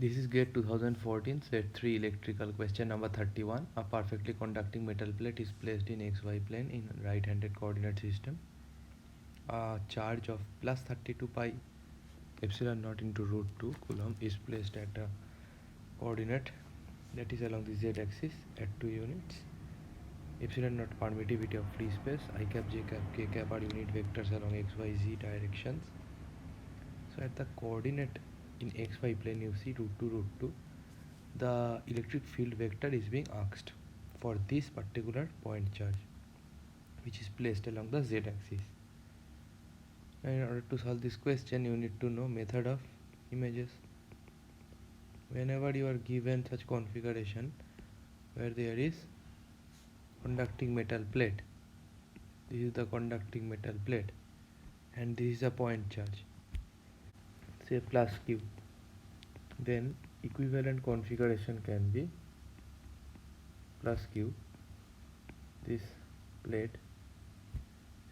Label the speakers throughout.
Speaker 1: This is GATE 2014 set 3 electrical question number 31. A perfectly conducting metal plate is placed in xy plane in right-handed coordinate system. A charge of plus 32 pi epsilon naught into root 2 coulomb is placed at a coordinate that is along the z-axis at 2 units. Epsilon naught permittivity of free space, I cap, j cap, k cap are unit vectors along x, y, z directions. So at the coordinate in xy plane you see root 2, the electric field vector is being asked for this particular point charge which is placed along the z-axis. In order to solve this question you need to know method of images. Whenever you are given such configuration where there is conducting metal plate, this is the conducting metal plate and this is a point charge, say plus q, then equivalent configuration can be plus q, this plate,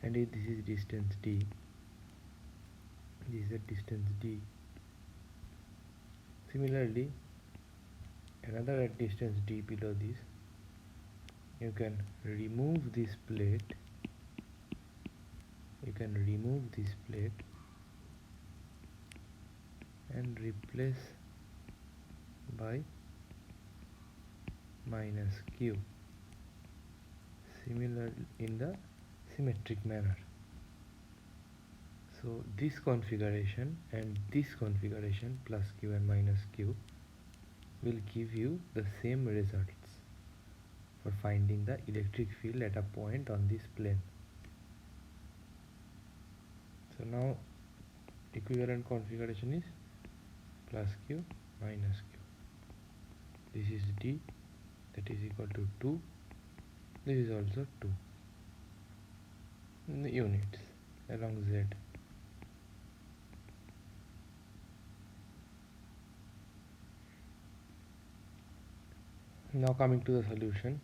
Speaker 1: and if this is distance d, this is a distance d. Similarly, another at distance d below this, you can remove this plate, and replace by minus q, similar in the symmetric manner. So this configuration and this configuration plus q and minus q will give you the same results for finding the electric field at a point on this plane. So now equivalent configuration is plus q minus q. This is d, that is equal to 2. This is also 2 in the units along z. Now coming to the solution,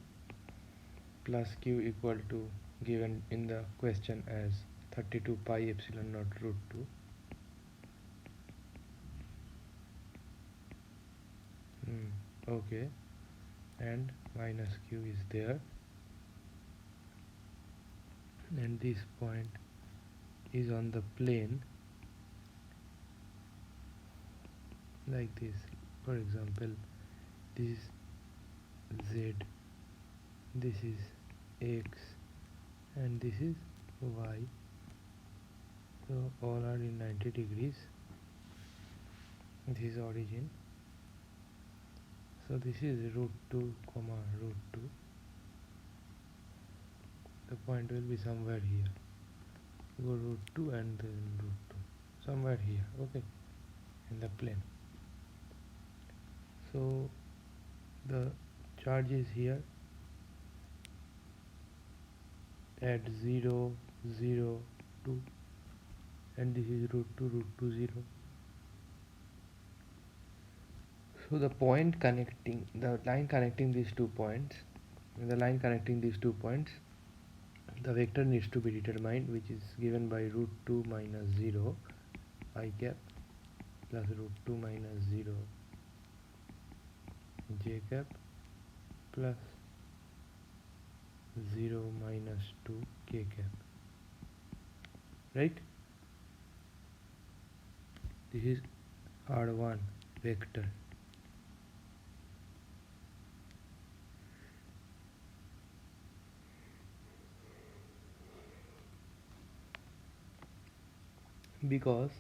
Speaker 1: plus q equal to, given in the question as 32 pi epsilon naught root 2, okay, and minus q is there, and this point is on the plane like this. For example, this is z, this is x, and this is y. So all are in 90 degrees. This is origin. So this is root 2 comma root 2. The point will be somewhere here. You go root 2 and then root 2, somewhere here, okay, in the plane. So the charge is here at 0, 0, 2, and this is root 2, 0. So the point connecting, the line connecting these 2 points, the vector needs to be determined, which is given by root 2 minus 0 I cap plus root 2 minus 0 j cap plus 0 minus 2 k cap, right? This is R1 vector. Because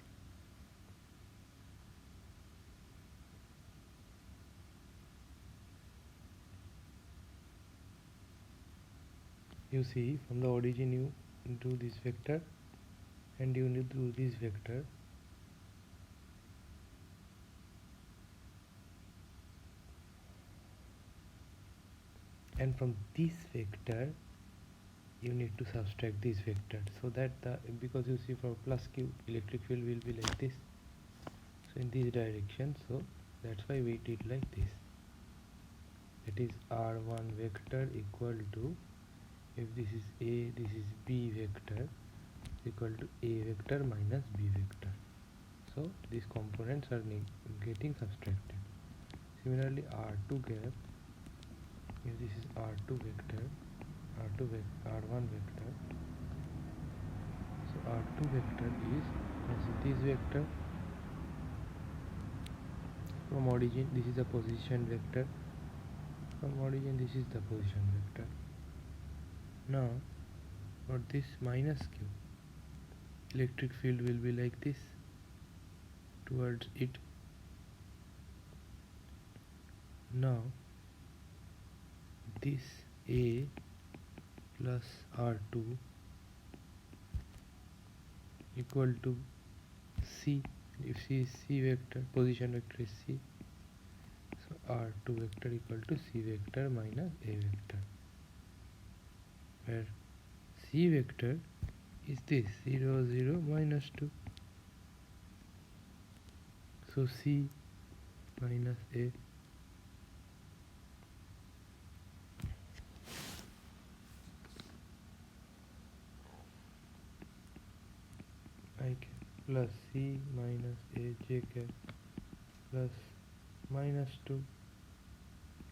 Speaker 1: you see from the origin you do this vector and you need to do this vector, and from this vector you need to subtract this vector, so that because you see for plus q electric field will be like this, so in this direction, so that's why we did like this. That is R1 vector equal to, if this is a, this is b vector, equal to a vector minus b vector. So these components are getting subtracted. Similarly, r2 gap, if this is r2 vector, r1 vector, so r2 vector is as this vector from origin. This is the position vector from origin. This is the position vector. Now for this minus q, electric field will be like this towards it. Now this a plus r2 equal to c. If c is c vector, position vector is c, so r2 vector equal to c vector minus a vector, where c vector is this 0 0 minus 2, so c minus a. I cap plus c minus a j cap plus minus 2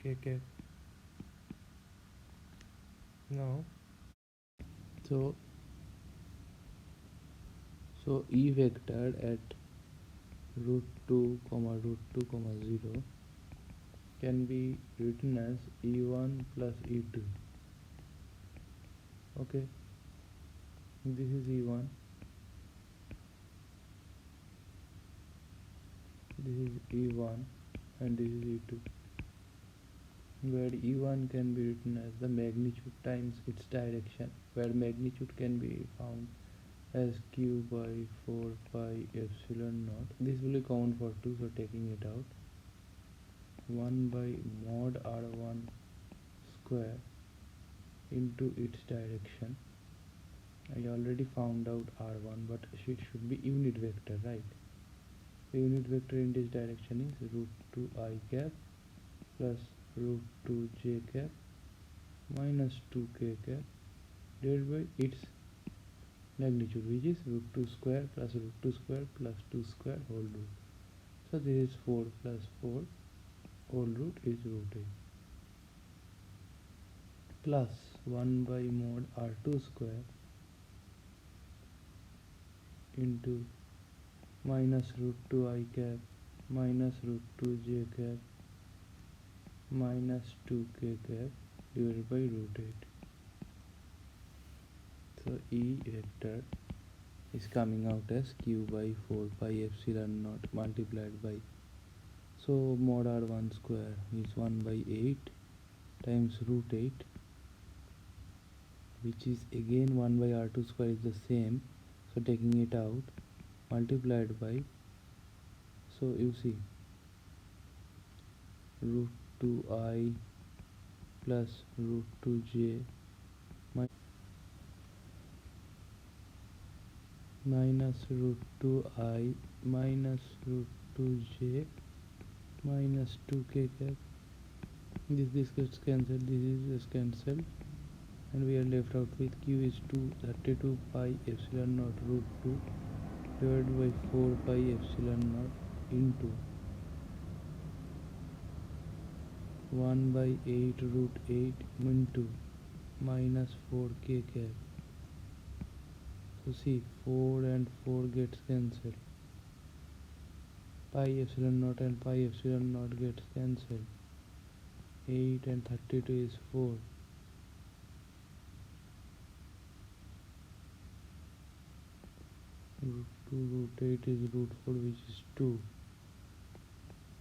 Speaker 1: k cap. Now so e vector at root 2 comma root 2 comma 0 can be written as e1 plus e2. Okay, this is e1, this is e1, and this is e2, where e1 can be written as the magnitude times its direction, where magnitude can be found as q by 4 pi epsilon naught. This will be common for 2, so taking it out, 1 by mod r1 square into its direction. I already found out r1, but it should be unit vector, right? The unit vector in this direction is root 2 I cap plus root 2 j cap minus 2 k cap divided by its magnitude, which is root 2 square plus root 2 square plus 2 square whole root. So this is 4 plus 4 whole root is root 8 plus 1 by mod r2 square into minus root 2 I cap minus root 2 j cap minus 2 k cap divided by root 8. So E vector is coming out as q by 4 pi epsilon naught multiplied by, so mod r1 square is 1 by 8 times root 8, which is again 1 by r2 square is the same, so taking it out, multiplied by, so you see root 2I plus root 2j minus root 2I minus root 2j minus 2k cap. This gets cancelled, this is cancelled, and we are left out with q is 232 pi epsilon naught root 2 divided by 4 pi epsilon naught into 1 by 8 root 8 into minus 4k cap. So see, 4 and 4 gets cancelled, pi epsilon naught and pi epsilon naught gets cancelled, 8 and 32 is 4, root 2 root 8 is root 4, which is 2,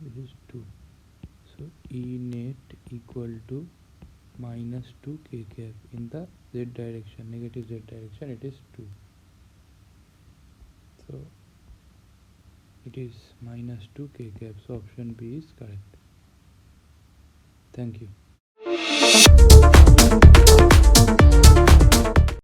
Speaker 1: this is 2. So E net equal to minus 2 k cap. In the z direction, negative z direction, it is 2. So it is minus 2 k cap. So option B is correct. Thank you.